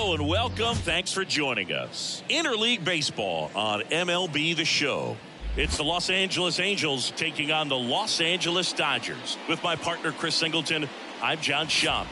Hello and welcome. Thanks for joining us. Interleague Baseball on MLB The Show. It's the Los Angeles Angels taking on the Los Angeles Dodgers. With my partner, Chris Singleton, I'm John Schaubby.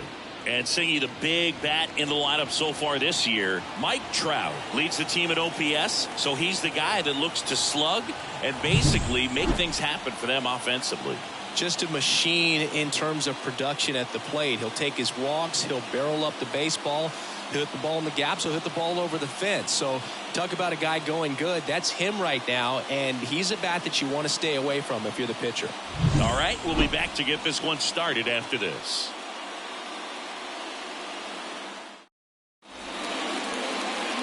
And singing the big bat in the lineup so far this year, Mike Trout leads the team at OPS, so he's the guy that looks to slug and basically make things happen for them offensively. Just a machine in terms of production at the plate. He'll take his walks, he'll barrel up the baseball, he'll hit the ball in the gaps, he'll hit the ball over the fence. So talk about a guy going good. That's him right now, and he's a bat that you want to stay away from if you're the pitcher. All right, we'll be back to get this one started after this.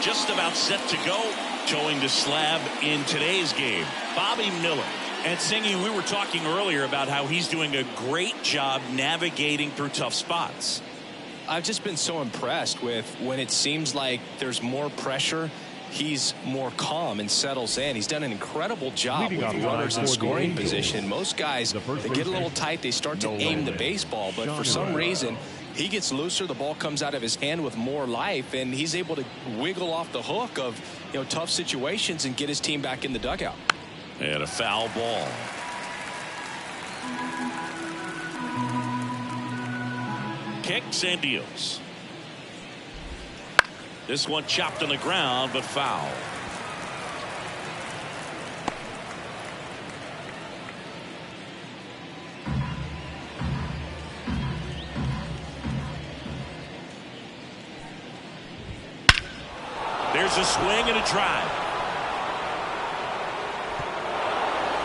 Just about set to go. Towing the slab in today's game, Bobby Miller. And Singy, we were talking earlier about how he's doing a great job navigating through tough spots. I've just been so impressed with when it seems like there's more pressure, he's more calm and settles in. He's done an incredible job with runners in scoring position. Most guys, they get a little tight, they start to aim the baseball, but for some reason, he gets looser, the ball comes out of his hand with more life, and he's able to wiggle off the hook of tough situations and get his team back in the dugout. And a foul ball. Kicks and deals. This one chopped on the ground, but foul. There's a swing and a drive.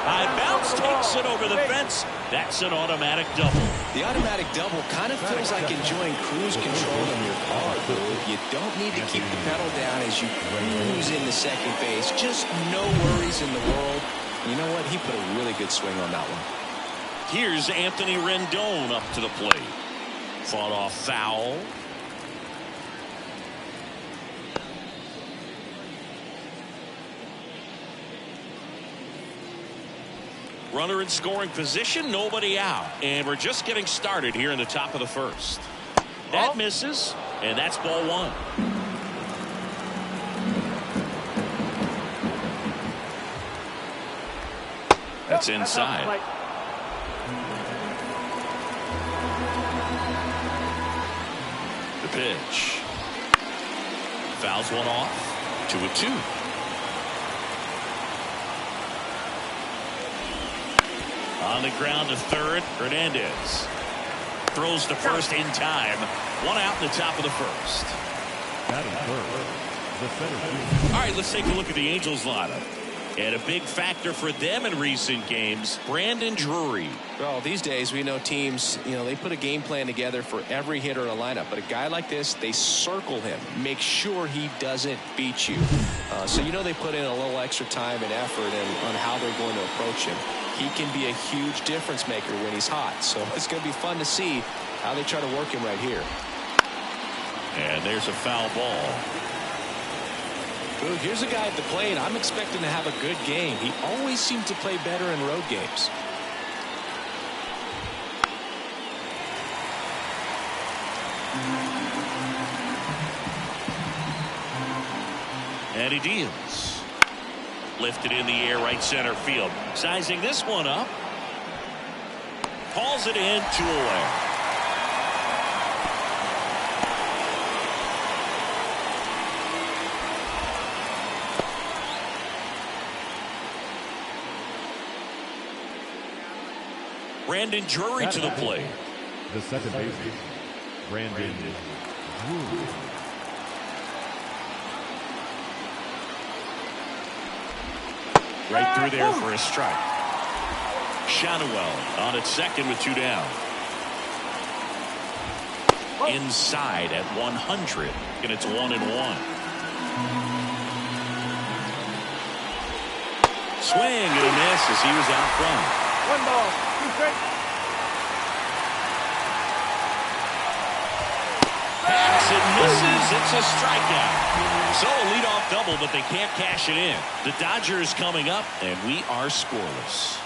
High bounce takes it over the fence. That's an automatic double. The automatic double kind of feels like enjoying cruise control in your car. You don't need to keep the pedal down as you cruise into second base. Just no worries in the world. You know what? He put a really good swing on that one. Here's Anthony Rendon up to the plate. Fought off foul. Runner in scoring position, nobody out. And we're just getting started here in the top of the first. That misses, and that's ball one. That's inside. The pitch. Fouls one off. 2-2. On the ground to third, Hernandez throws to first in time. One out in the top of the first. All right, let's take a look at the Angels lineup. And a big factor for them in recent games, Brandon Drury. Well, these days we know teams, they put a game plan together for every hitter in a lineup. But a guy like this, they circle him, make sure he doesn't beat you. So they put in a little extra time and effort on how they're going to approach him. He can be a huge difference maker when he's hot. So it's going to be fun to see how they try to work him right here. And there's a foul ball. Ooh, here's a guy at the plate. I'm expecting to have a good game. He always seems to play better in road games. And he deals. Lifted in the air, right center field. Sizing this one up. Hauls it in, 2 away. Brandon Drury to the plate. The second baseman, Brandon Drury. Right through there for a strike. Shadowell on at second with 2 down. Inside at 100, and it's 1-1. Swing and a miss as he was out front. 1 ball, 2 strikes. Hacks and misses. It's a strikeout. So a leadoff double, but they can't cash it in. The Dodgers coming up, and we are scoreless.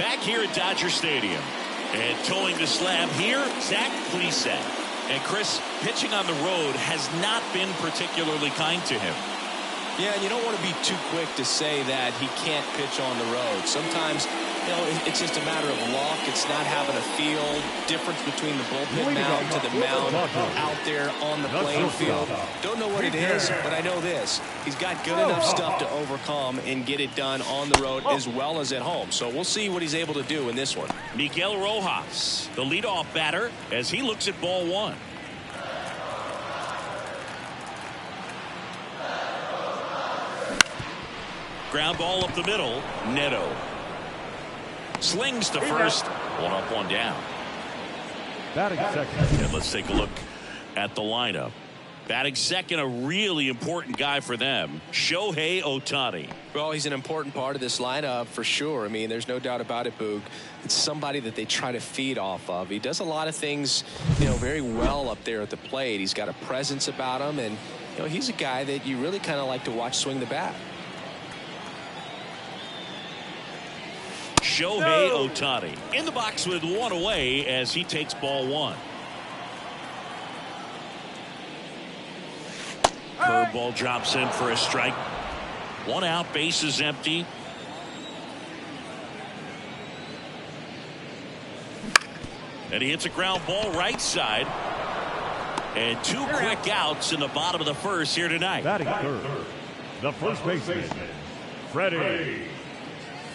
Back here at Dodger Stadium. And towing the slab here, Zach Plesac. And Chris, pitching on the road has not been particularly kind to him. Yeah, and you don't want to be too quick to say that he can't pitch on the road. Sometimes, it's just a matter of luck. It's not having a feel difference between the bullpen mound to the mound out there on the playing field. Don't know what it is, but I know this. He's got good enough stuff to overcome and get it done on the road as well as at home. So we'll see what he's able to do in this one. Miguel Rojas, the leadoff batter, as he looks at ball one. Ground ball up the middle. Neto slings to first. One up, one down. Batting second. And let's take a look at the lineup. Batting second, a really important guy for them, Shohei Ohtani. Well, he's an important part of this lineup for sure. I mean, there's no doubt about it, Boog. It's somebody that they try to feed off of. He does a lot of things, very well up there at the plate. He's got a presence about him, and he's a guy that you really kind of like to watch swing the bat. Shohei Ohtani in the box with one away as he takes ball one. Curveball drops in for a strike. One out, bases empty. And he hits a ground ball right side. And two quick outs in the bottom of the first here tonight. Batting third, the first baseman, Freddie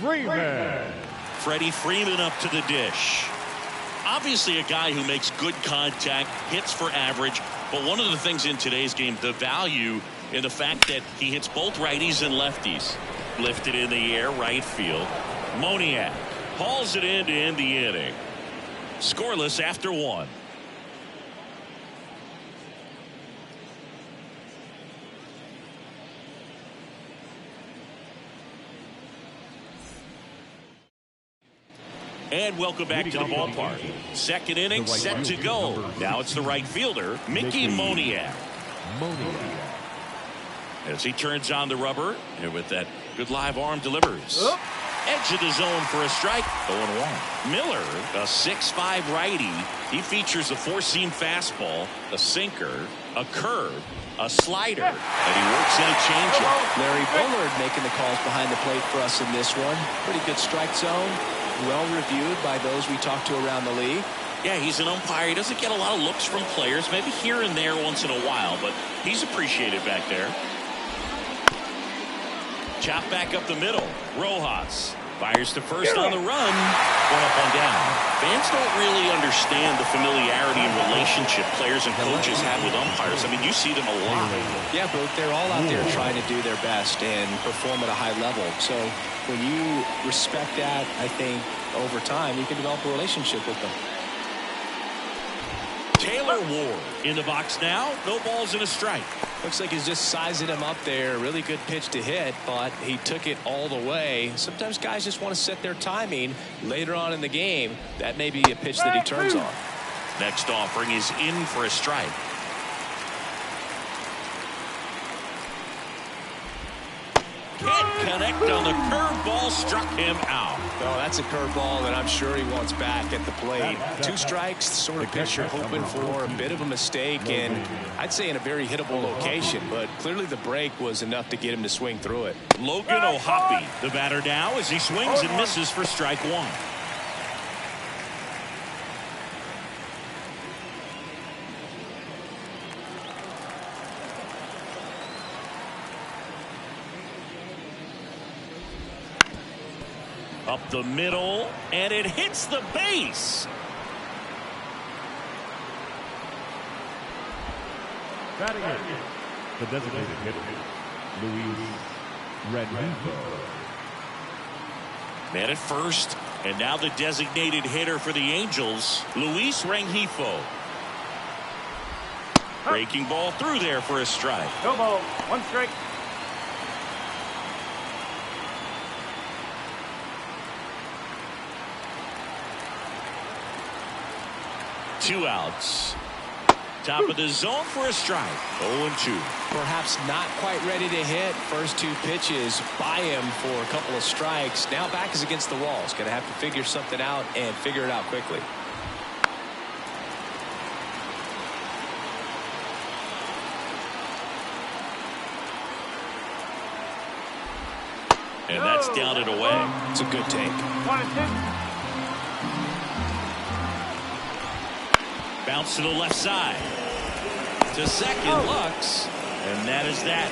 Freeman. Freddie Freeman up to the dish. Obviously a guy who makes good contact, hits for average, but one of the things in today's game, the value in the fact that he hits both righties and lefties. Lifted in the air, right field. Moniak hauls it in to end the inning. Scoreless after one. And welcome back to the ballpark. Second inning set to go. Now it's the right fielder, Mickey Moniak. As he turns on the rubber, and with that good live arm delivers. Edge of the zone for a strike. 0-1. Miller, a 6'5" righty. He features a four-seam fastball, a sinker, a curve, a slider, and he works in a changeup. Larry Bullard making the calls behind the plate for us in this one. Pretty good strike zone. Well reviewed by those we talk to around the league. Yeah, he's an umpire. He doesn't get a lot of looks from players, maybe here and there once in a while, but he's appreciated back there. Chop back up the middle. Rojas fires to first on the run. One up, one down. Fans don't really understand the familiarity and relationship players and coaches have with umpires. I mean, you see them a lot. Yeah, but they're all out there trying to do their best and perform at a high level. So when you respect that, I think over time you can develop a relationship with them. Taylor Ward in the box now. No balls and a strike. Looks like he's just sizing him up there. Really good pitch to hit, but he took it all the way. Sometimes guys just want to set their timing later on in the game. That may be a pitch that he turns on. Next offering is in for a strike. Can't connect on the curveball, struck him out. Oh, that's a curveball that I'm sure he wants back at the plate. Two strikes, sort of pitch you're hoping for, a bit of a mistake, and I'd say in a very hittable location, but clearly the break was enough to get him to swing through it. Logan O'Hoppe, the batter now, as he swings and misses for strike one. Up the middle, and it hits the base. Batting in, the designated hitter, Luis Rengifo. Man at first, and now the designated hitter for the Angels, Luis Rengifo. Breaking ball through there for a strike. No ball, one strike. Two outs. Top of the zone for a strike. 0-2. Perhaps not quite ready to hit. First 2 pitches by him for a couple of strikes. Now back is against the wall. He's going to have to figure something out and figure it out quickly. And that's down and away. It's a good take. 1-2. Bounce to the left side. To second, Lux. And that is that.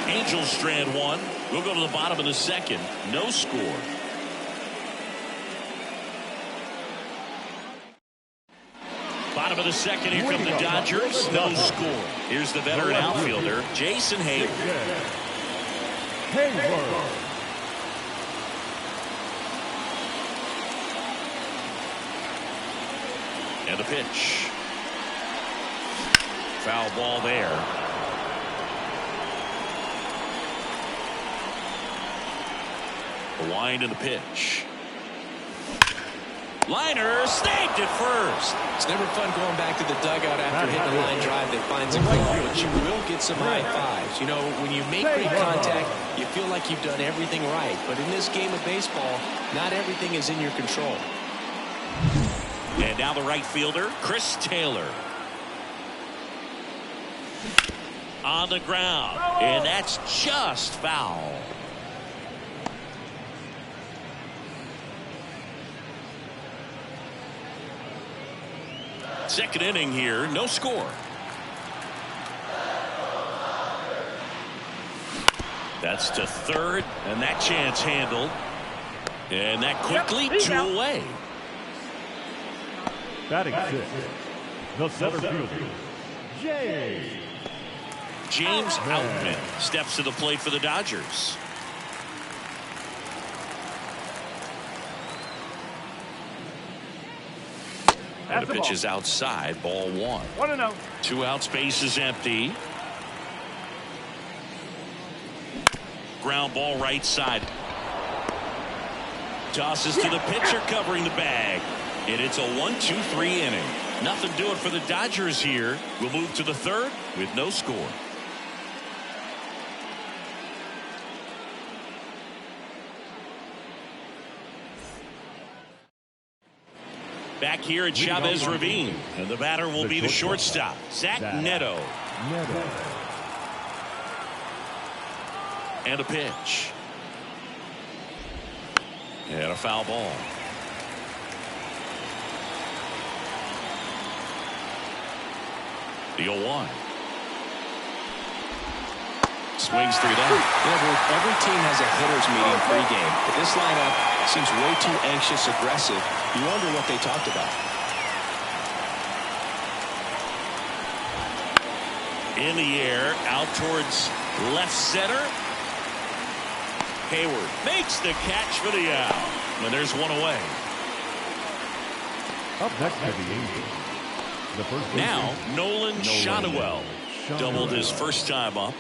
Angels strand 1. We'll go to the bottom of the second. No score. Bottom of the second. Here come the Dodgers. No score. Here's the veteran outfielder, Jason Hayward. And the pitch. Foul ball there. The wind and the pitch. Liner snagged at first. It's never fun going back to the dugout after hitting a line drive that finds a glove, but you will get some high fives. You know, when you make great contact, you feel like you've done everything right. But in this game of baseball, not everything is in your control. And now the right fielder, Chris Taylor. On the ground. And that's just foul. Second inning here, no score. That's to third, and that chance handled. And that quickly 2 away. Batting 6, the center fielder, James Outman steps to the plate for the Dodgers. And the pitch is outside, ball 1. 1-0. 2 outs, base is empty. Ground ball right side. Tosses to the pitcher covering the bag. And it's a 1-2-3 inning. Nothing doing for the Dodgers here. We'll move to the third with no score. Back here at Chavez Ravine. And the batter will be the shortstop, Zach Neto. And a pitch. And a foul ball. The 0-1. Swings through that. Every team has a hitter's meeting pregame, but this lineup seems way too anxious, aggressive. You wonder what they talked about. In the air, out towards left center. Hayward makes the catch for the out. And there's 1 away. Up next to the Angels. The first now, Nolan Schanuel doubled his first time up.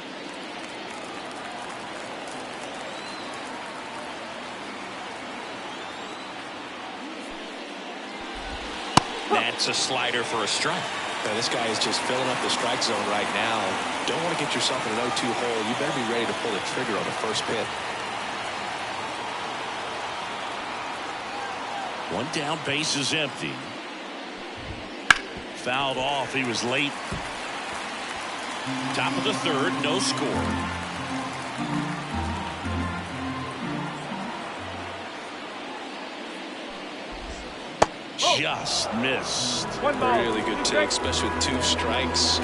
That's a slider for a strike. Now, this guy is just filling up the strike zone right now. Don't want to get yourself in an 0-2 hole. You better be ready to pull the trigger on the first pitch. 1 down, base is empty. Fouled off. He was late. Top of the third, no score. Just missed. Really good take, especially with 2 strikes.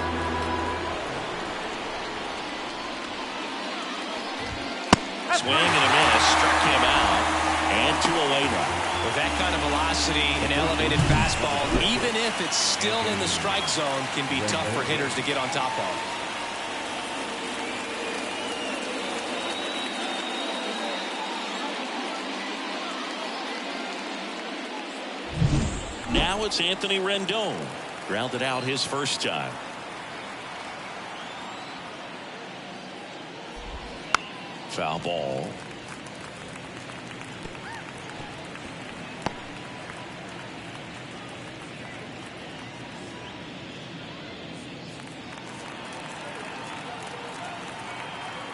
Swing and a miss, struck him out, and 2 away now. With that kind of velocity, an elevated fastball, even if it's still in the strike zone, can be tough for hitters to get on top of. Now it's Anthony Rendon. Grounded out his first time. Foul ball.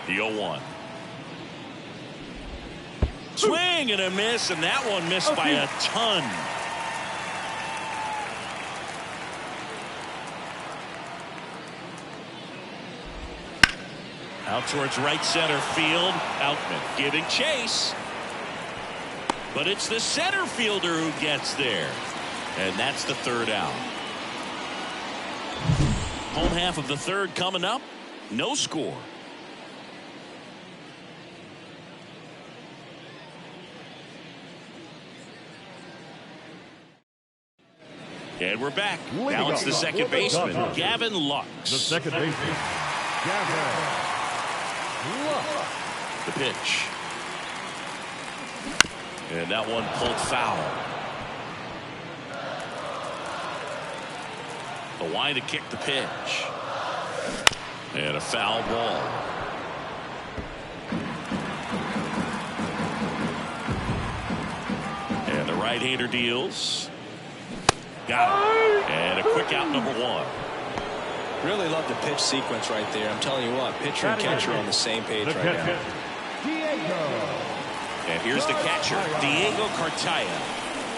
The 0-1. Swing and a miss, and that one missed by a ton. Out towards right center field. Outman giving chase. But it's the center fielder who gets there. And that's the third out. Home half of the third coming up. No score. And we're back. Now it's the second baseman, Gavin Lux. The second baseman, Gavin Lux. The pitch. And that one pulled foul. The wide to kick the pitch. And a foul ball. And the right-hander deals. Got it. And a quick out, number 1. Really love the pitch sequence right there. I'm telling you what, pitcher and catcher are on the same page right now. And here's the catcher, Diego Cartaya.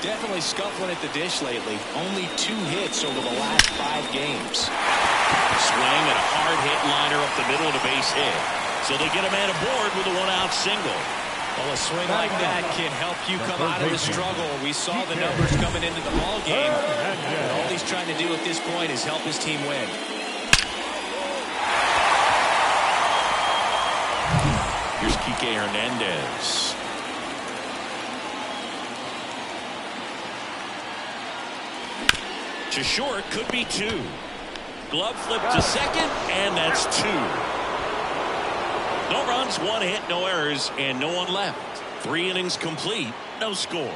Definitely scuffling at the dish lately. Only 2 hits over the last 5 games. Swing and a hard hit liner up the middle of the base hit. So they get a man aboard with a 1-out single. Well, a swing like that can help you come out of the struggle. We saw the numbers coming into the ball game. And all he's trying to do at this point is help his team win. Here's Kike Hernandez. To short, could be 2. Glove flip to second, and that's 2. No runs, 1 hit, no errors, and no one left. 3 innings complete, no score.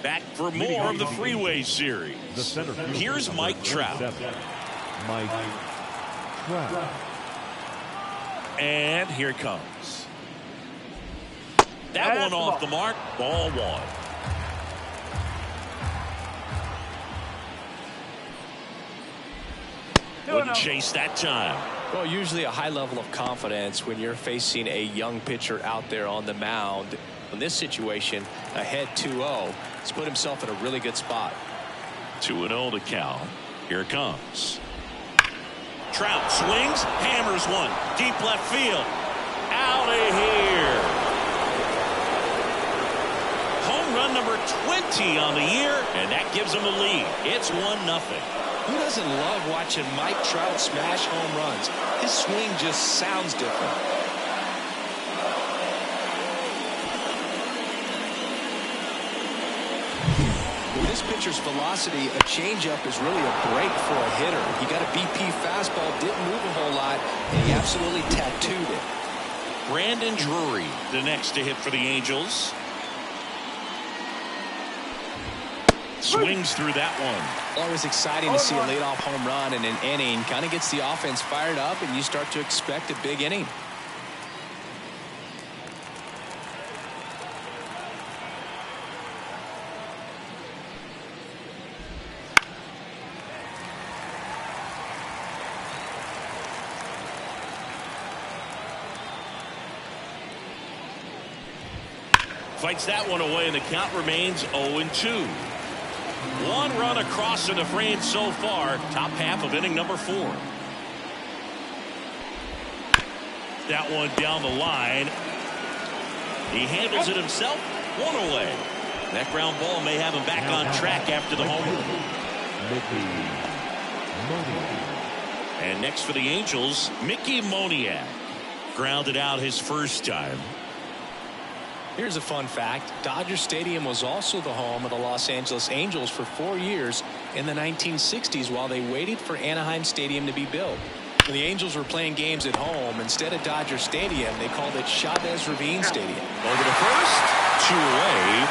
Back for more of the Freeway Series. The center fielder, Here's Mike Trout. Mike Trout. And here it comes. That one off the mark. Ball 1. Wouldn't chase that time. Well, usually a high level of confidence when you're facing a young pitcher out there on the mound. In this situation, ahead 2-0, he's put himself in a really good spot. 2-0 to Cal. Here it comes. Trout swings, hammers one. Deep left field. Out of here. Home run number 20 on the year, and that gives him a lead. It's 1-0. Who doesn't love watching Mike Trout smash home runs? His swing just sounds different. With this pitcher's velocity, a changeup is really a break for a hitter. He got a BP fastball, didn't move a whole lot, and he absolutely tattooed it. Brandon Drury, the next to hit for the Angels. Swings through that one. Always exciting to see a leadoff home run in an inning. Kind of gets the offense fired up, and you start to expect a big inning. Fights that one away, and the count remains 0-2. 1 run across in the frame so far. Top half of inning number 4. That one down the line. He handles it himself. 1 away. That ground ball may have him back on track after the home run. And next for the Angels, Mickey Moniak. Grounded out his first time. Here's a fun fact. Dodger Stadium was also the home of the Los Angeles Angels for 4 years in the 1960s while they waited for Anaheim Stadium to be built. When the Angels were playing games at home, instead of Dodger Stadium, they called it Chavez Ravine Stadium. Over to first. 2 away.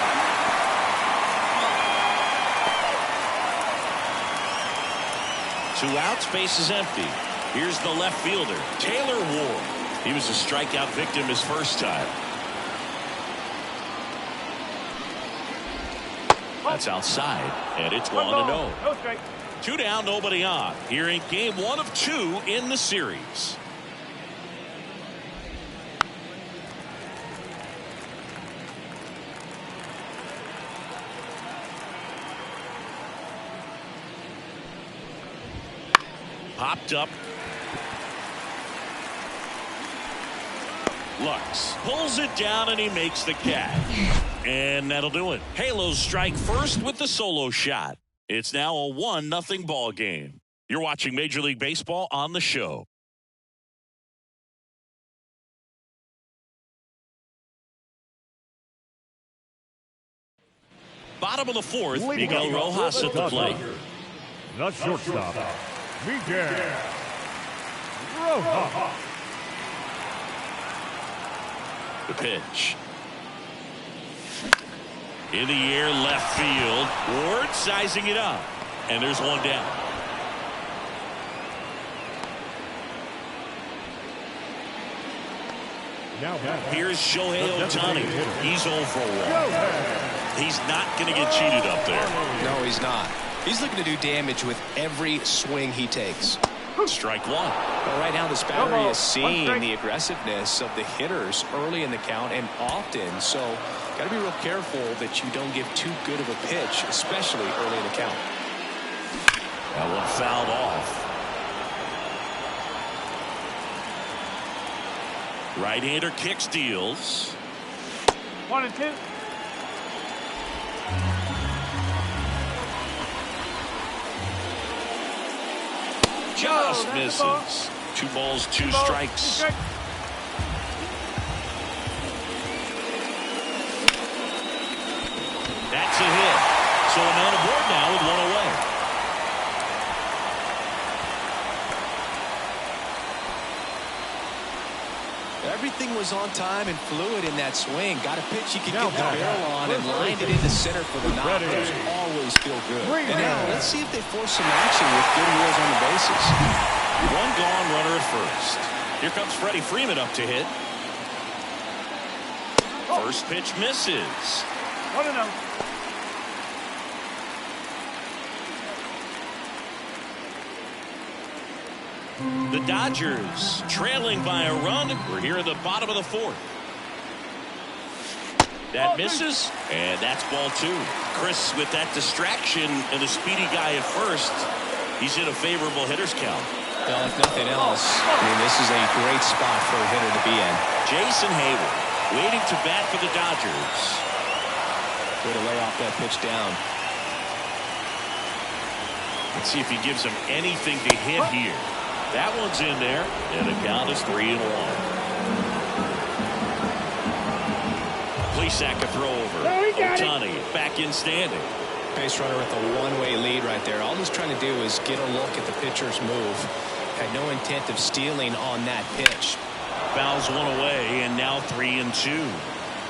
Two outs, base is empty. Here's the left fielder, Taylor Ward. He was a strikeout victim his first time. That's outside, and it's 1-0. No strike. 2 down, nobody on. Here in game 1 of 2 in the series. Popped up. Lux pulls it down and he makes the catch. And that'll do it. Halos strike first with the solo shot. It's now a 1-0 ball game. You're watching Major League Baseball on the show. Bottom of the 4th, Miguel Rojas at the plate. The shortstop, Miguel Rojas. The pitch. In the air, left field. Ward sizing it up. And there's one down. Now here's Shohei Ohtani. He's 0 for 1. He's not going to get cheated up there. No, he's not. He's looking to do damage with every swing he takes. Strike 1. Well, right now this battery is seeing the aggressiveness of the hitters early in the count and often. So got to be real careful that you don't give too good of a pitch, especially early in the count. That one fouled off. Right-hander kicks, deals. 1-2. Just misses. 2 balls, 2 strikes. That's a hit. So a man aboard now with 1 away. Everything was on time and fluid in that swing. Got a pitch you could get the barrel on and lined it into center for the knock. Those always feel good. And now let's see if they force some action with good wheels on the bases. 1 gone, runner at first. Here comes Freddie Freeman up to hit. First pitch misses. 1-0. The Dodgers trailing by a run. We're here in the bottom of the 4th. That misses, and that's ball 2. Chris, with that distraction and the speedy guy at first, he's in a favorable hitter's count. Well, if nothing else, I mean, this is a great spot for a hitter to be in. Jason Hayward waiting to bat for the Dodgers. Way to lay off that pitch down. Let's see if he gives him anything to hit here. That one's in there, and the count is 3-1. Plesac a throw over. Ohtani back in standing. Base runner with a one-way lead right there. All he's trying to do is get a look at the pitcher's move. Had no intent of stealing on that pitch. Fouls 1 away, and now 3-2.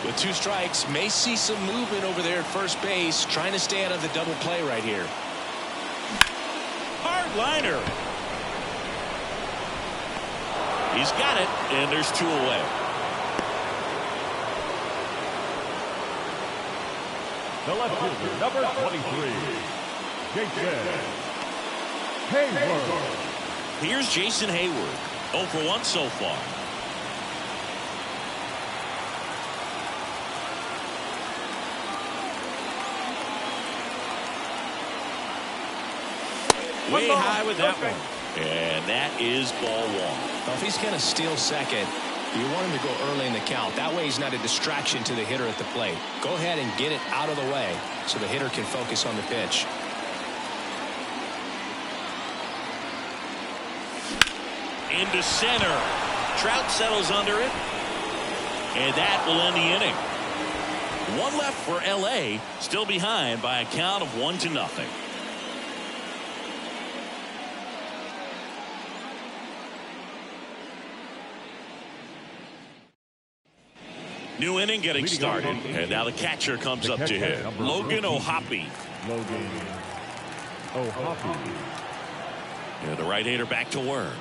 With 2 strikes, may see some movement over there at first base, trying to stay out of the double play right here. Hard liner. He's got it, and there's 2 away. The left fielder, number 23, Jason Hayward. Here's Jason Hayward. 0 for 1 so far. Way high with that one. And that is ball 1. Well, if he's going to steal second, you want him to go early in the count. That way he's not a distraction to the hitter at the plate. Go ahead and get it out of the way so the hitter can focus on the pitch. Into center. Trout settles under it. And that will end the inning. 1 left for LA. Still behind by a count of 1-0. New inning getting started, and now the catcher comes up to him. Logan O'Hoppe. Logan O'Hoppe. And the right-hander back to work.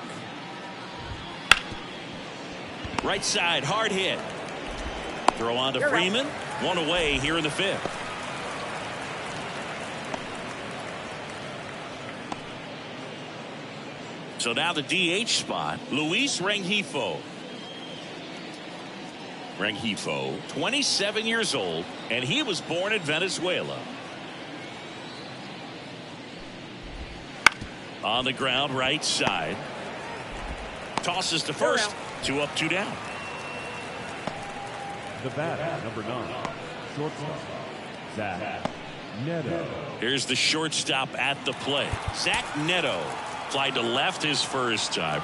Right side, hard hit. Throw on to Freeman. 1 away here in the 5th. So now the DH spot, Luis Rengifo. Rengifo, 27 years old, and he was born in Venezuela. On the ground, right side. Tosses to first. 2 up, 2 down. The batter, number 9, shortstop, Zach Neto. Here's the shortstop at the plate. Zach Neto flied to left his first time.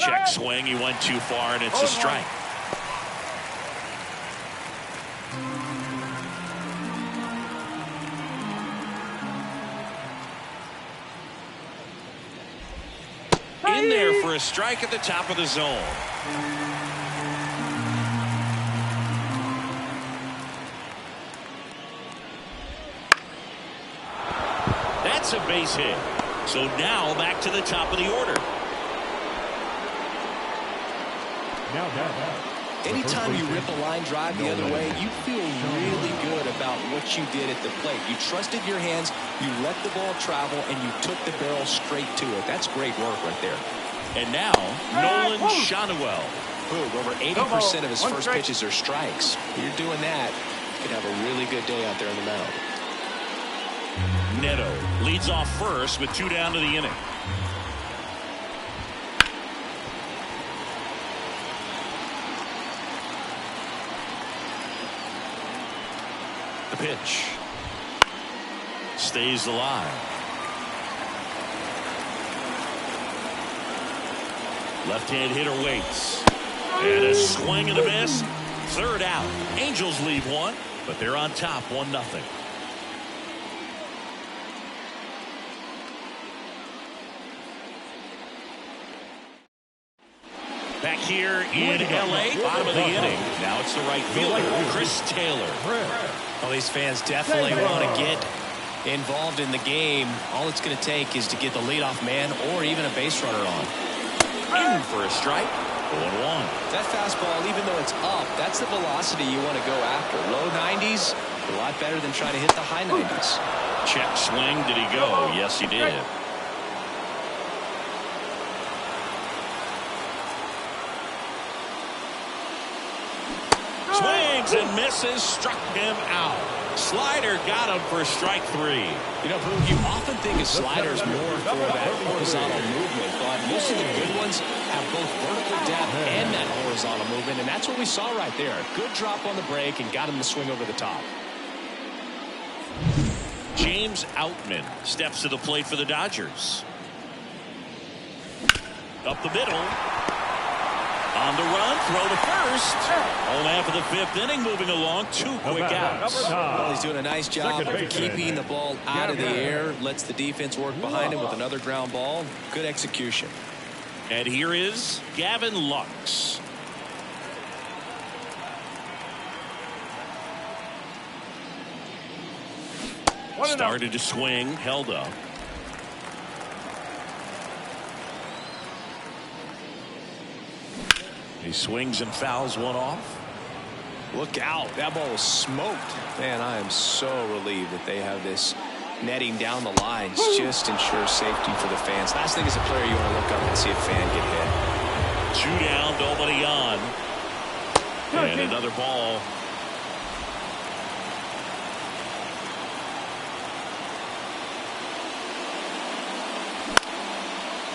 Check swing. He went too far, and it's a strike. In there for a strike at the top of the zone. That's a base hit. So now back to the top of the order. Anytime you rip a line drive the other way, you feel really good about what you did at the plate. You trusted your hands, you let the ball travel, and you took the barrel straight to it. That's great work right there. And now, Nolan Schanuel. Boog, over 80% of his first pitches are strikes. You're doing that, you could have a really good day out there on the mound. Neto leads off first with 2 down to the inning. The pitch stays alive. Left-hand hitter waits. And a swing and a miss. Third out. Angels leave one, but they're on top 1-0. Back here in L.A., bottom of the inning. Now it's the right fielder, Chris Taylor. Well, these fans definitely want to get involved in the game. All it's going to take is to get the leadoff man or even a base runner on. In for a strike. 0-1. That fastball, even though it's up, that's the velocity you want to go after. Low 90s, a lot better than trying to hit the high 90s. Check swing. Did he go? Yes, he did. Swings and misses, struck him out. Slider got him for strike 3. You know, Boog, you often think of sliders more for that horizontal movement, but most of the good ones have both vertical depth and that horizontal movement, and that's what we saw right there. Good drop on the break and got him to swing over the top. James Outman steps to the plate for the Dodgers. Up the middle. On the run, throw to first. Home half of the 5th inning, moving along. 2 quick outs. Well, he's doing a nice job of keeping the ball out of the air. Lets the defense work behind him with another ground ball. Good execution. And here is Gavin Lux. Started to swing, held up. He swings and fouls one off. Look out. That ball was smoked. Man, I am so relieved that they have this netting down the lines. Just ensures safety for the fans. Last thing as a player, you want to look up and see a fan get hit. 2 down, nobody on. And another ball.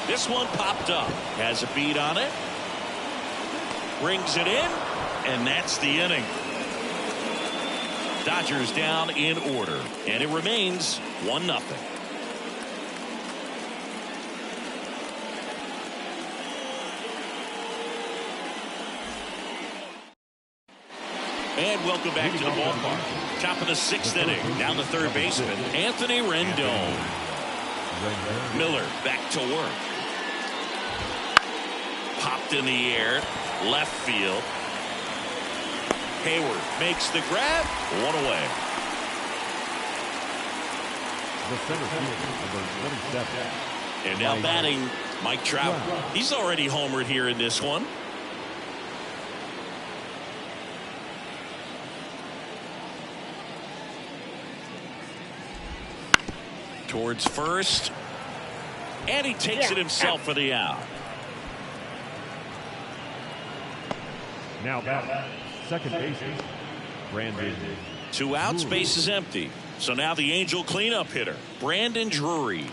This one popped up. Has a beat on it. Brings it in, and that's the inning. Dodgers down in order, and it remains 1-0. And welcome back to the ballpark. Top of the 6th inning, down the third baseman, Anthony Rendon. Miller back to work. Popped in the air. Left field. Hayward makes the grab. 1 away. The center fielder, number 27. And now batting, Mike Trout. He's already homered here in this one. Towards first. And he takes it himself for the out. Now back, second baseman, Brandon. 2 outs, base is empty. So now the Angel cleanup hitter, Brandon Drury.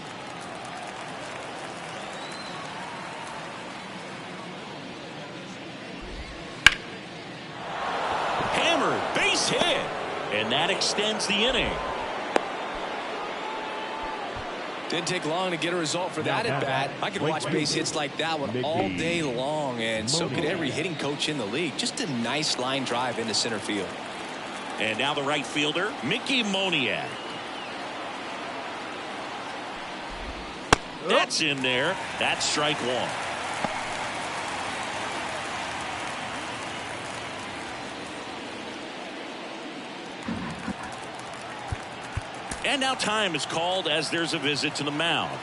Hammered, base hit. And that extends the inning. Didn't take long to get a result for that at bat. I could watch base hits like that one all day long, and so could every hitting coach in the league. Just a nice line drive into center field. And now the right fielder, Mickey Moniak. That's in there. That's strike one. And now time is called as there's a visit to the mound.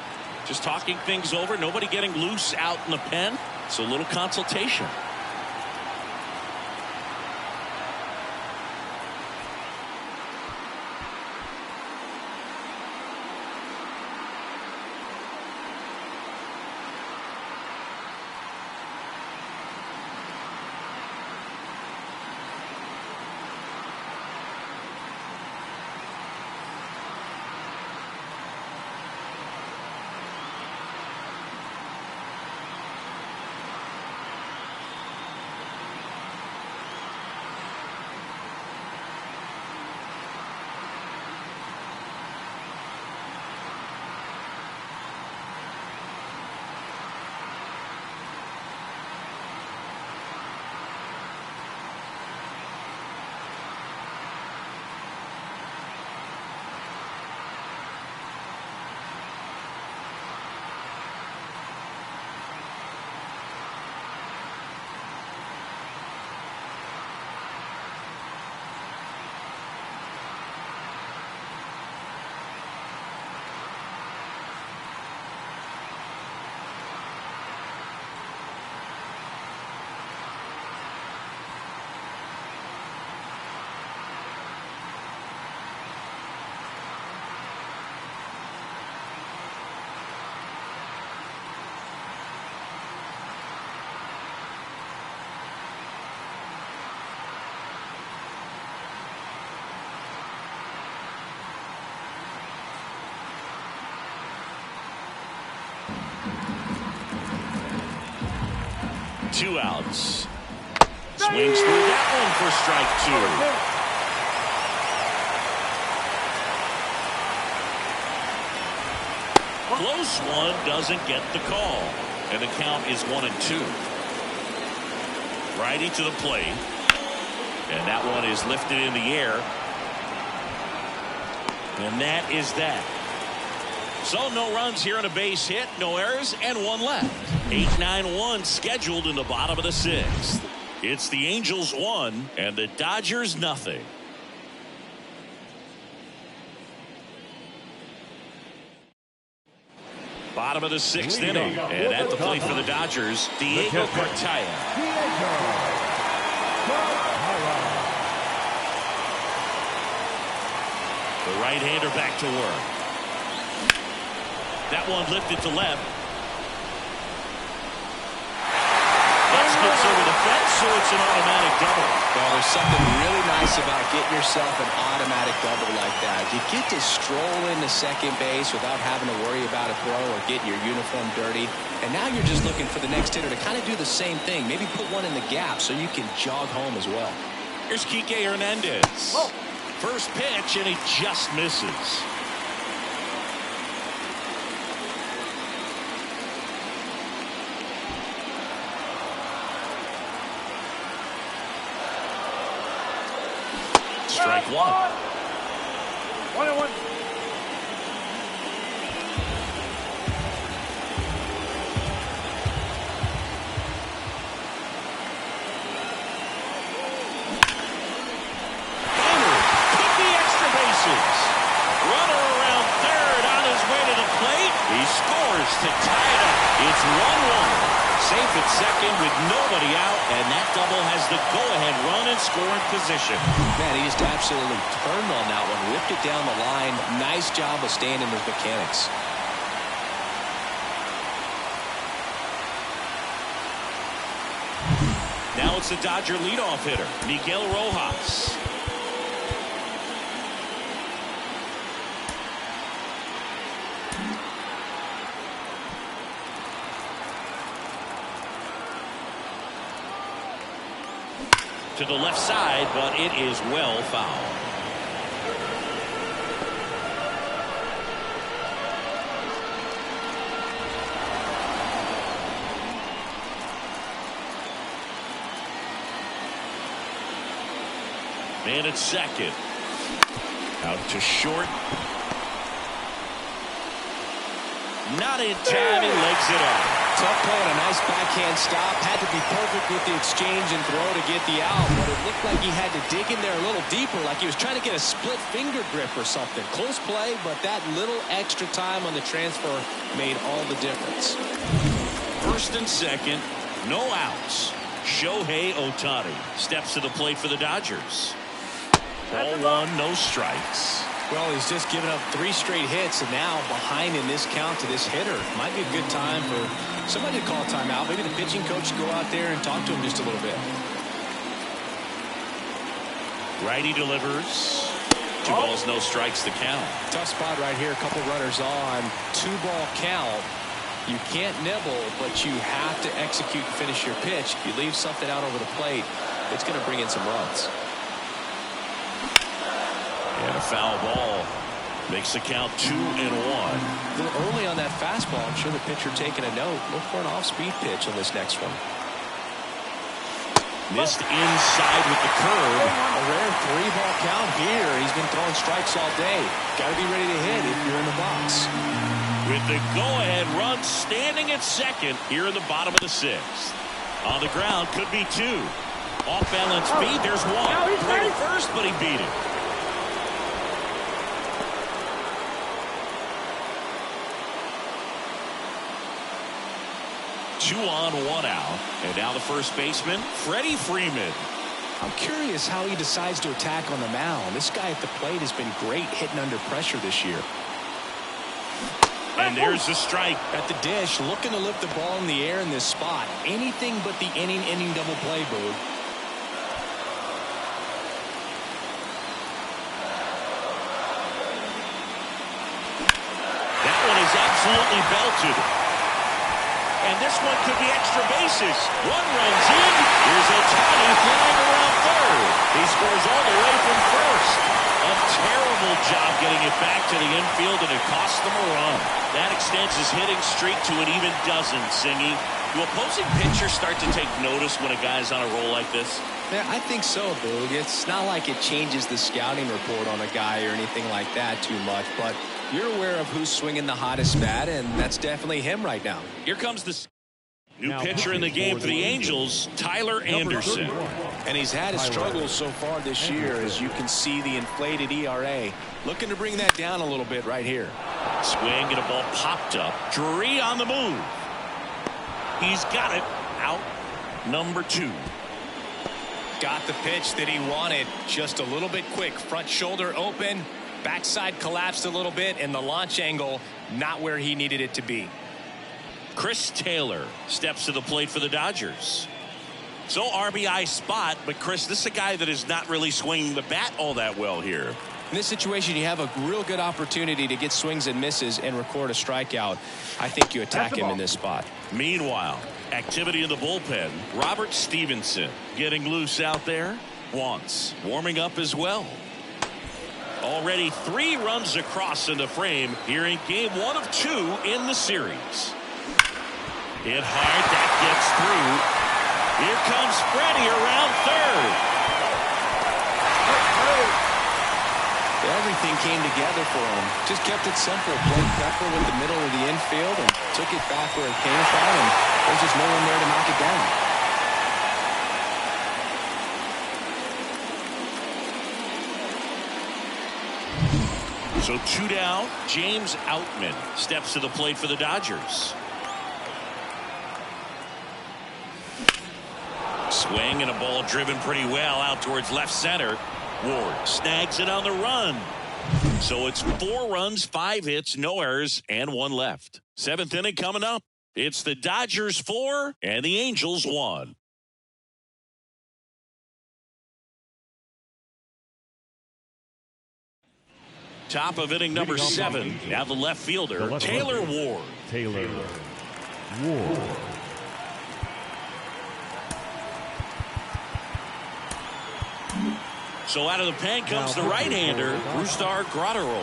Just talking things over. Nobody getting loose out in the pen. So a little consultation. Two outs. Swings through that one for strike two. Close one, doesn't get the call. And the count is 1-2. Righty to the plate. And that one is lifted in the air. And that is that. So no runs here on a base hit, no errors, and one left. 8-9-1 scheduled in the bottom of the sixth. It's the Angels 1 and the Dodgers nothing. Bottom of the sixth inning, and at the plate for the Dodgers, Diego Cartaya. The right-hander back to work. That one lifted to left. That skips over the fence, so it's an automatic double. Well, there's something really nice about getting yourself an automatic double like that. You get to stroll into second base without having to worry about a throw or getting your uniform dirty. And now you're just looking for the next hitter to kind of do the same thing. Maybe put one in the gap so you can jog home as well. Here's Kike Hernandez. First pitch, and he just misses. Strike one. 1-1. Runner around third on his way to the plate. He scores to tie it up. It's 1-1. Safe at second with nobody out, and that double has the go-ahead run in scoring position. Man, he just absolutely turned on that one, whipped it down the line. Nice job of staying in his mechanics. Now it's the Dodger leadoff hitter, Miguel Rojas. To the left side, but it is well fouled. And it's second. Out to short. Not in time. He legs it off. Tough play and a nice backhand stop. Had to be perfect with the exchange and throw to get the out, but it looked like he had to dig in there a little deeper, like he was trying to get a split finger grip or something. Close play, but that little extra time on the transfer made all the difference. First and second, no outs. Shohei Ohtani steps to the plate for the Dodgers. Ball one, no strikes. Well, he's just given up 3 straight hits, and now behind in this count to this hitter. Might be a good time for somebody to call a timeout. Maybe the pitching coach go out there and talk to him just a little bit. Righty delivers. 2 balls, no strikes to count. Tough spot right here. A couple runners on. 2-ball count. You can't nibble, but you have to execute and finish your pitch. If you leave something out over the plate, it's going to bring in some runs. And a foul ball makes the count 2-1. A little early on that fastball. I'm sure the pitcher taking a note. Look for an off-speed pitch on this next one. Missed inside with the curve. A rare 3-ball count here. He's been throwing strikes all day. Got to be ready to hit if you're in the box. With the go-ahead run standing at second here in the bottom of the 6th. On the ground, could be 2. Off-balance speed, there's 1. Throw to first, but he beat it. Two on, 1 out. And now the first baseman, Freddie Freeman. I'm curious how he decides to attack on the mound. This guy at the plate has been great hitting under pressure this year. And there's the strike. At the dish, looking to lift the ball in the air in this spot. Anything but the inning double play, Boog. That one is absolutely belted. And this one could be extra bases. 1 runs in. Here's Ohtani flying around third. He scores all the way from first. A terrible job getting it back to the infield, and it cost them a run. That extends his hitting streak to an even dozen, Singy. Do opposing pitchers start to take notice when a guy's on a roll like this? Yeah, I think so, Boog. It's not like it changes the scouting report on a guy or anything like that too much, but you're aware of who's swinging the hottest bat, and that's definitely him right now. Here comes the new pitcher in the game for the Angels, Tyler Anderson. And he's had his struggles so far this year, as you can see the inflated ERA. Looking to bring that down a little bit right here. Swing and a ball popped up. Drury on the move. He's got it. Out number 2. Got the pitch that he wanted. Just a little bit quick. Front shoulder open. Backside collapsed a little bit, and the launch angle not where he needed it to be. Chris Taylor steps to the plate for the Dodgers. So RBI spot, but Chris, this is a guy that is not really swinging the bat all that well here. In this situation, you have a real good opportunity to get swings and misses and record a strikeout. I think you attack him in this spot. Meanwhile, activity in the bullpen. Robert Stevenson getting loose out there. Wants warming up as well. Already 3 runs across in the frame here in game 1 of 2 in the series. Hit hard, that gets through. Here comes Freddie around third. Everything came together for him. Just kept it simple. Played Pepper with the middle of the infield and took it back where it came from, and there's just no one there to knock it down. So 2 down. James Outman steps to the plate for the Dodgers. Swing and a ball driven pretty well out towards left center. Ward snags it on the run. So it's 4 runs, 5 hits, no errors, and 1 left. 7th inning coming up. It's the Dodgers 4 and the Angels 1. Top of inning number 7. Now the left fielder, Taylor Ward. Taylor Ward. So out of the pen comes the right-hander, Brusdar Graterol.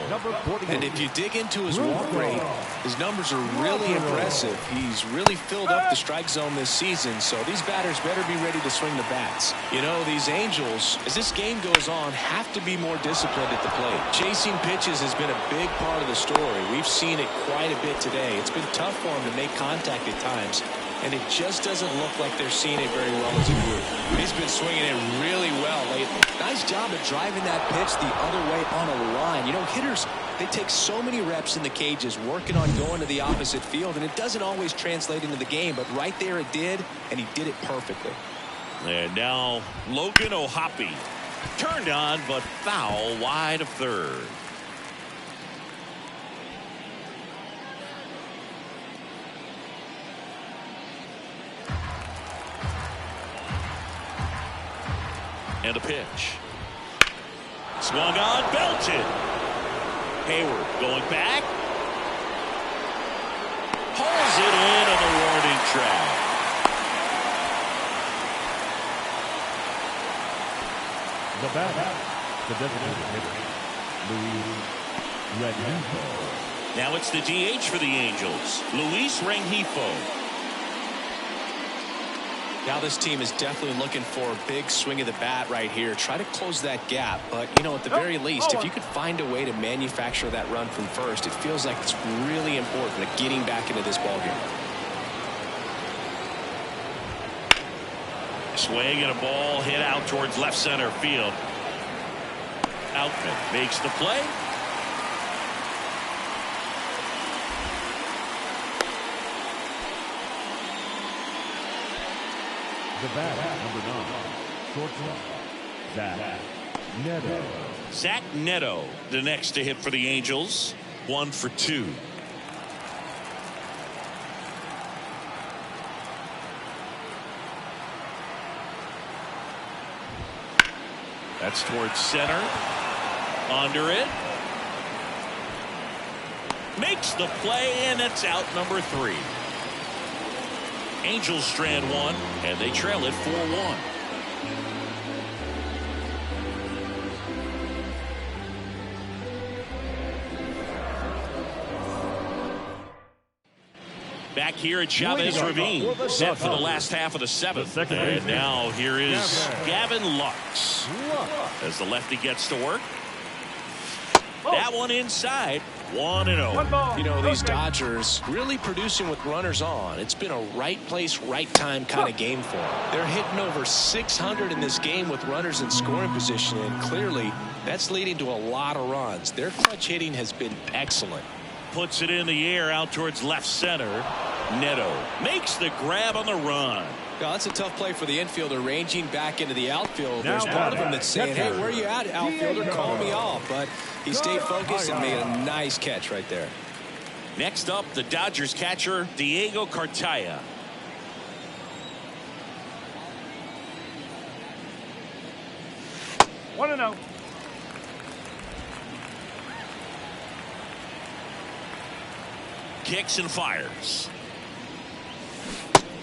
And if you dig into his walk rate, his numbers are really impressive. He's really filled up the strike zone this season, so these batters better be ready to swing the bats. You know, these Angels, as this game goes on, have to be more disciplined at the plate. Chasing pitches has been a big part of the story. We've seen it quite a bit today. It's been tough for him to make contact at times, and it just doesn't look like they're seeing it very well as a group. He's been swinging it really well lately. Nice job of driving that pitch the other way on a line. You know, hitters, they take so many reps in the cages working on going to the opposite field, and it doesn't always translate into the game, but right there it did, and he did it perfectly. And now Logan O'Hoppe turned on, but foul wide of third. And a pitch. Swung on, belted. Hayward going back. Pulls it in on the warning track. The batter, the designated hitter, Luis Rengifo. Now it's the DH for the Angels, Luis Rengifo. Now this team is definitely looking for a big swing of the bat right here. Try to close that gap. But, you know, at the very least, if you could find a way to manufacture that run from first, it feels like it's really important to getting back into this ballgame. Swing and a ball hit out towards left center field. Outman makes the play. The batter, number 9, shortstop, Zach Neto. Zach Neto, the next to hit for the Angels. 1 for 2. That's towards center. Under it. Makes the play, and it's out number 3. Angels strand 1, and they trail it 4-1. Back here at Chavez Ravine, set for the last half of the 7th. And now here is Gavin Lux as the lefty gets to work. That one inside. 1-0. You know, these Dodgers really producing with runners on. It's been a right place, right time kind of game for them. They're hitting over 600 in this game with runners in scoring position, and clearly that's leading to a lot of runs. Their clutch hitting has been excellent. Puts it in the air out towards left center. Neto makes the grab on the run. Yeah, that's a tough play for the infielder ranging back into the outfield. There's part of him that's saying, hey, where are you at, outfielder? Call me off. But he stayed focused and made a nice catch right there. Next up, the Dodgers catcher, Diego Cartaya. One and out. Kicks and fires.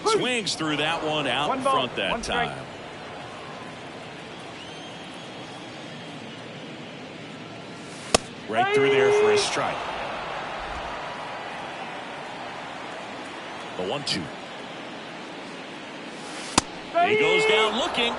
Swings through that one out in front that time. Right through there for a strike. The 1-2. He goes down looking.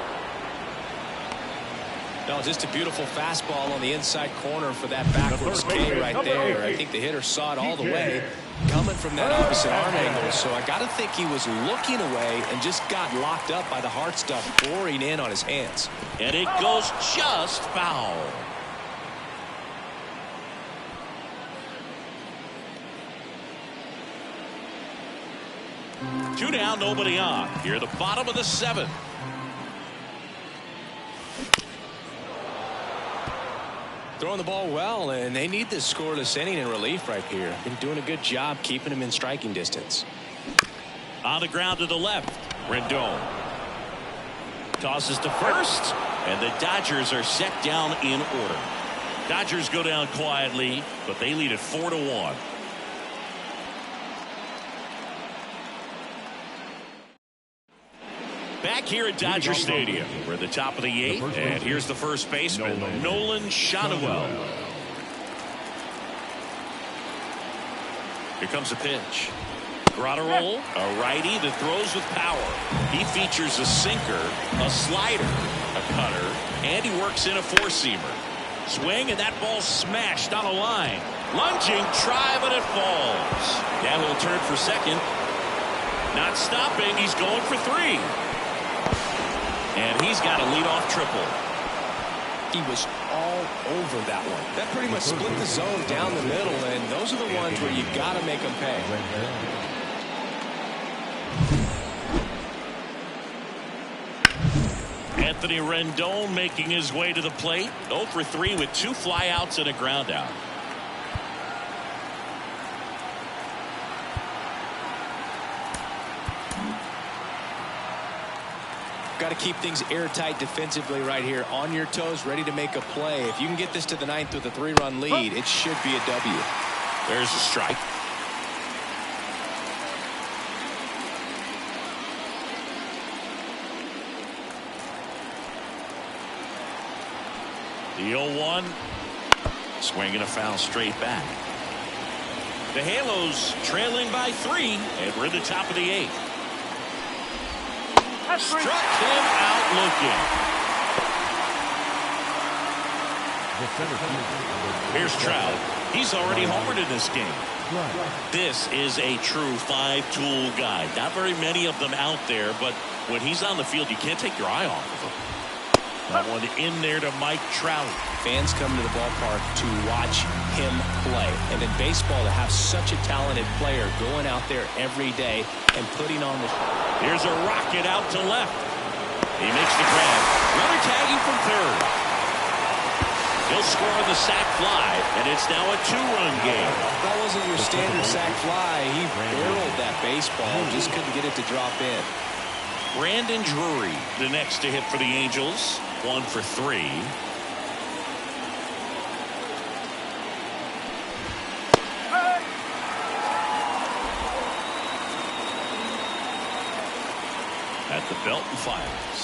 No, just a beautiful fastball on the inside corner for that backwards K right there. I think the hitter saw it all the way coming from that opposite arm angle. So I got to think he was looking away and just got locked up by the hard stuff pouring in on his hands. And it goes just foul. Two down, nobody on. Here, the bottom of the 7th. Throwing the ball well, and they need this scoreless inning in relief right here. Been doing a good job keeping him in striking distance. On the ground to the left, Rendon tosses to first, and the Dodgers are set down in order. Dodgers go down quietly, but they lead it 4-1. Back back here at Dodger Stadium. We're at the top of the 8th, and here's the first baseman, Nolan Schanuel. Here comes a pitch. Graterol, a righty that throws with power. He features a sinker, a slider, a cutter, and he works in a four-seamer. Swing, and that ball smashed on a line. Lunging, try, but it falls. Now he'll turn for second. Not stopping, he's going for 3. And he's got a leadoff triple. He was all over that one. That pretty much split the zone down the middle, and those are the ones where you've got to make them pay. Anthony Rendon making his way to the plate. 0 for 3 with 2 flyouts and a ground out. Got to keep things airtight defensively right here. On your toes, ready to make a play. If you can get this to the 9th with a 3-run lead, it should be a W. There's a strike. The 0-1. Swinging a foul straight back. The Halos trailing by 3, and we're at the top of the 8th. Struck him out looking. Here's Trout. He's already homered in this game. This is a true 5-tool guy. Not very many of them out there, but when he's on the field, you can't take your eye off of him. That one in there to Mike Trout. Fans come to the ballpark to watch him play. And in baseball, to have such a talented player going out there every day and putting on the... Here's a rocket out to left. He makes the grab. Runner tagging from third. He'll score on the sac fly, and it's now a 2-run game. That wasn't your standard sac fly. He barreled that baseball, just couldn't get it to drop in. Brandon Drury, the next to hit for the Angels. 1 for 3. At the belt and fires.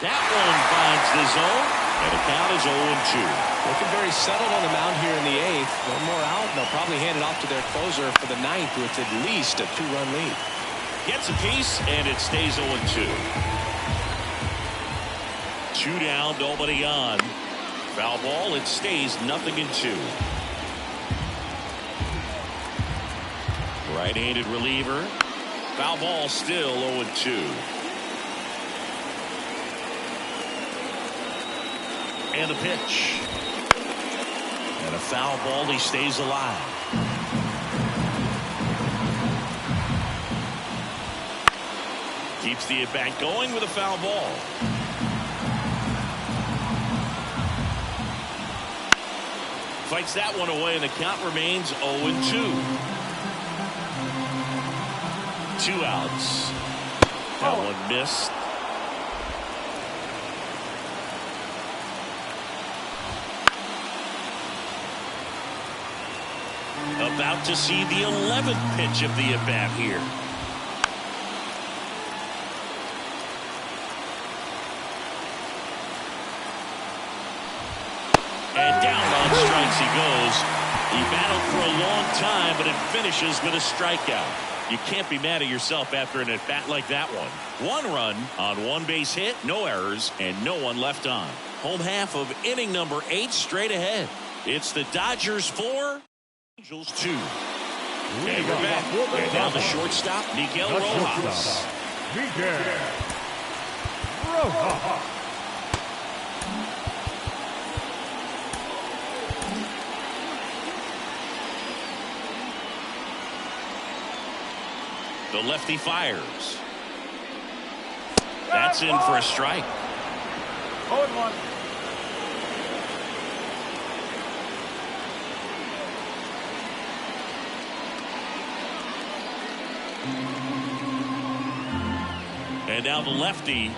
That one finds the zone, and the count is 0-2. Looking very settled on the mound here in the 8th. One more out, and they'll probably hand it off to their closer for the 9th with at least a 2-run lead. Gets a piece, and it stays 0-2. 2 down, nobody on. Foul ball, it stays 0-2. Right-handed reliever. Foul ball, still 0-2. And a pitch. And a foul ball, he stays alive. Keeps the at-bat going with a foul ball. Fights that one away, and the count remains 0-2. 2 outs. That one missed. About to see the 11th pitch of the at-bat here. And down on strikes he goes. He battled for a long time, but it finishes with a strikeout. You can't be mad at yourself after an at-bat like that one. 1 run on 1 base hit, no errors, and no one left on. Home half of inning number 8 straight ahead. It's the Dodgers 4, Angels 2. And we're back. And down the shortstop, Miguel Rojas. Miguel Rojas. The lefty fires. That's in for a strike. 0-1. And now the lefty.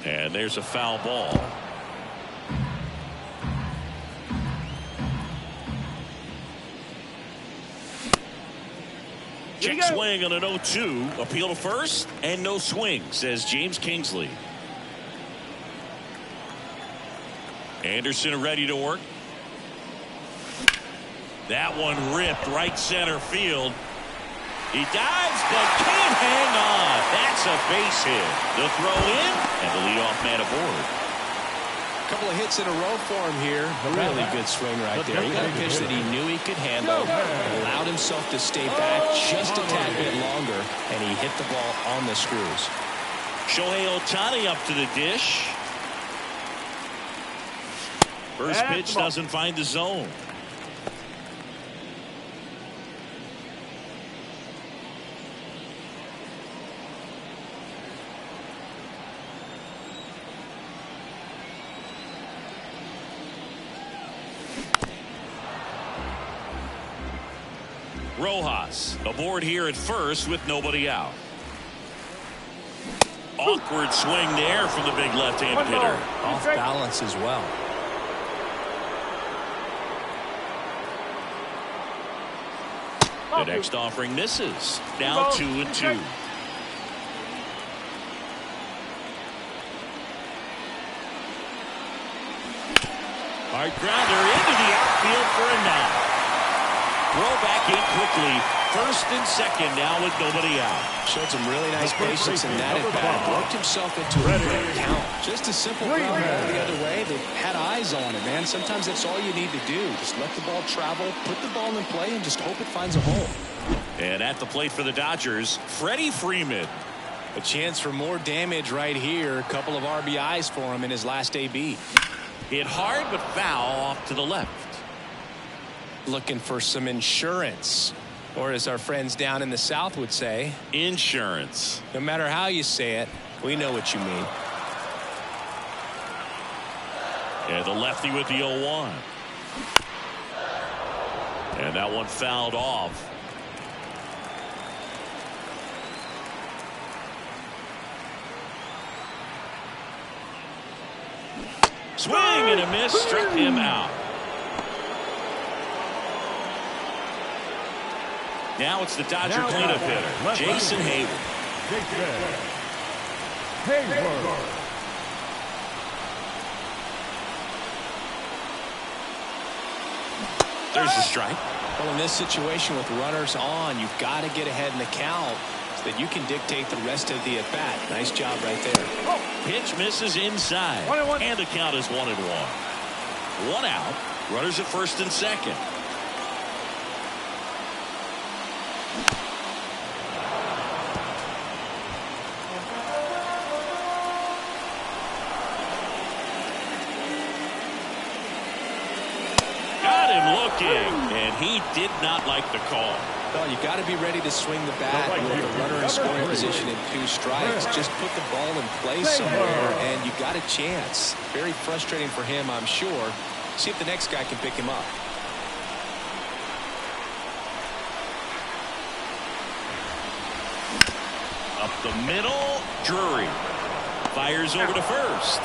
And there's a foul ball. Check swing on an 0-2. Appeal to first, and no swing, says James Kingsley. Anderson ready to work. That one ripped right center field. He dives, but can't hang on. That's a base hit. The throw in, and the leadoff man aboard. A couple of hits in a row for him here. A really good swing right there. He got a pitch that he knew he could handle, allowed himself to stay back just a tad bit longer, and he hit the ball on the screws. Shohei Ohtani up to the dish. First pitch doesn't find the zone. Rojas aboard here at first with nobody out. Awkward swing there from the big left-handed hitter. Off balance as well. The next offering misses. Now 2-2. Hard grounder into the outfield for a knock. Throw back in quickly. First and second now with nobody out. Showed some really nice patience in that at bat. Worked himself into a great count. Just a simple ground ball the other way. They had eyes on it, man. Sometimes that's all you need to do. Just let the ball travel, put the ball in play, and just hope it finds a hole. And at the plate for the Dodgers, Freddie Freeman. A chance for more damage right here. A couple of RBIs for him in his last AB. Hit hard but foul off to the left. Looking for some insurance, or as our friends down in the South would say, insurance. No matter how you say it, we know what you mean. And the lefty with the 0-1. And that one fouled off. Swing and a miss, struck him out. Now it's the Dodger cleanup hitter, Jason Heyward. There's the strike. Well, in this situation with runners on, you've got to get ahead in the count so that you can dictate the rest of the at-bat. Nice job right there. Pitch misses inside, and the count is 1-1. One out. Runners at first and second. And he did not like the call. Well, you got to be ready to swing the bat with the runner in scoring position in 2 strikes. Just put the ball in play somewhere, and you got a chance. Very frustrating for him, I'm sure. See if the next guy can pick him up. Up the middle, Drury fires over to first.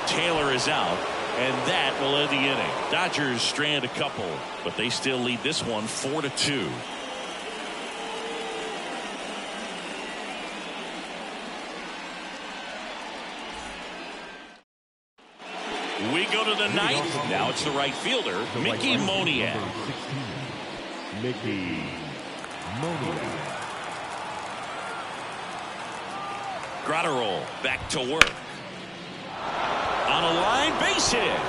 Taylor is out. And that will end the inning. Dodgers strand a couple, but they still lead this one 4-2. We go to the ninth. Now it's the right fielder, Mickey Moniak. Mickey Moniak. Gratterall back to work. On a line, base hit.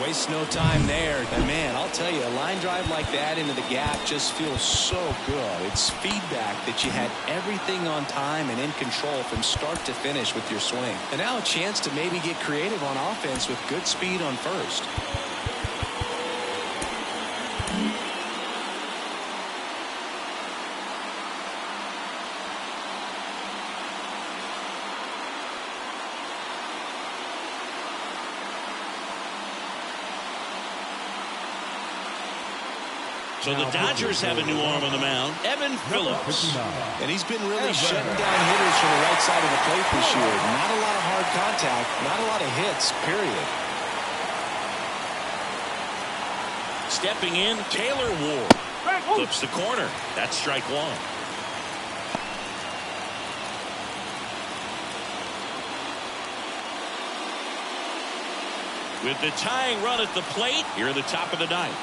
Waste no time there. And man, I'll tell you, a line drive like that into the gap just feels so good. It's feedback that you had everything on time and in control from start to finish with your swing. And now a chance to maybe get creative on offense with good speed on first. So the Dodgers have a new arm on the mound, Evan Phillips. And he's been really shutting down hitters from the right side of the plate this year. Not a lot of hard contact, not a lot of hits, period. Stepping in, Taylor Ward. Flips the corner. That's strike one. With the tying run at the plate here at the top of the ninth.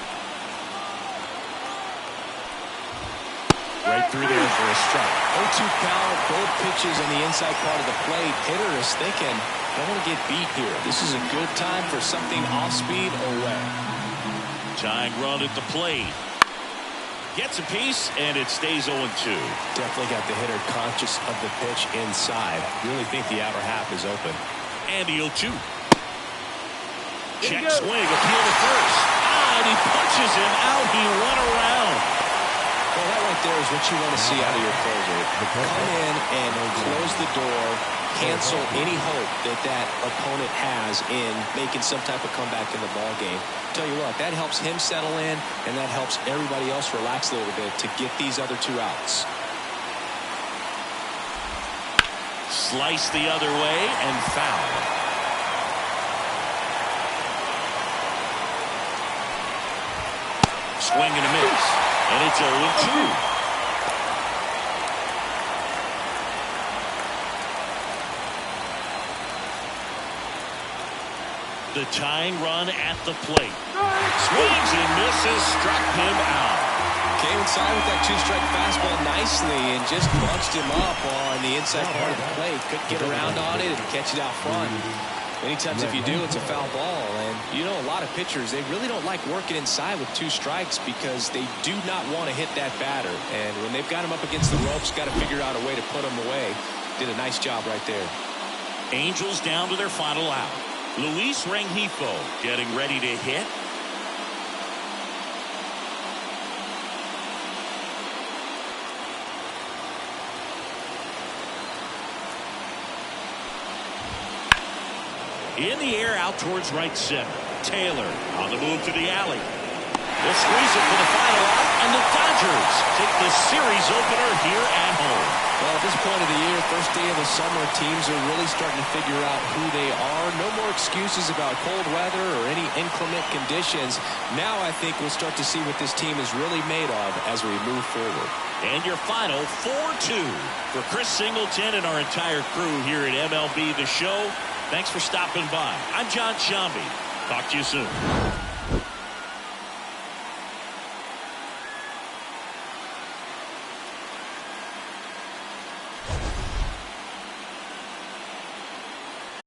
Right through there for a strike. 0-2 count, both pitches on the inside part of the plate. Hitter is thinking, I don't want to get beat here. This is a good time for something off speed away. Tying run at the plate. Gets a piece, and it stays 0-2. Definitely got the hitter conscious of the pitch inside. Really think the outer half is open. And the 0-2. Check swing, appeal to first. And he punches him out. He went around. Well, that right there is what you want to see out of your closer. Come in and close the door, cancel any hope that that opponent has in making some type of comeback in the ball game. Tell you what, that helps him settle in, and that helps everybody else relax a little bit to get these other two outs. Slice the other way and foul. Swing and a miss. And it's 0-2. The tying run at the plate. Swings and misses. Struck him out. Came inside with that two-strike fastball nicely and just bunched him up on the inside part of the plate. Couldn't get around on it and catch it out front. Many times if you do, it's a foul ball. And you know, a lot of pitchers, they really don't like working inside with two strikes because they do not want to hit that batter. And when they've got him up against the ropes, got to figure out a way to put him away. Did a nice job right there. Angels down to their final out. Luis Rengifo getting ready to hit. In the air out towards right center. Taylor on the move to the alley. They'll squeeze it for the final out, and the Dodgers take the series opener here at home. Well, at this point of the year, first day of the summer, teams are really starting to figure out who they are. No more excuses about cold weather or any inclement conditions. Now I think we'll start to see what this team is really made of as we move forward. And your final 4-2 for Chris Singleton and our entire crew here at MLB The Show. Thanks for stopping by. I'm John Shambi. Talk to you soon.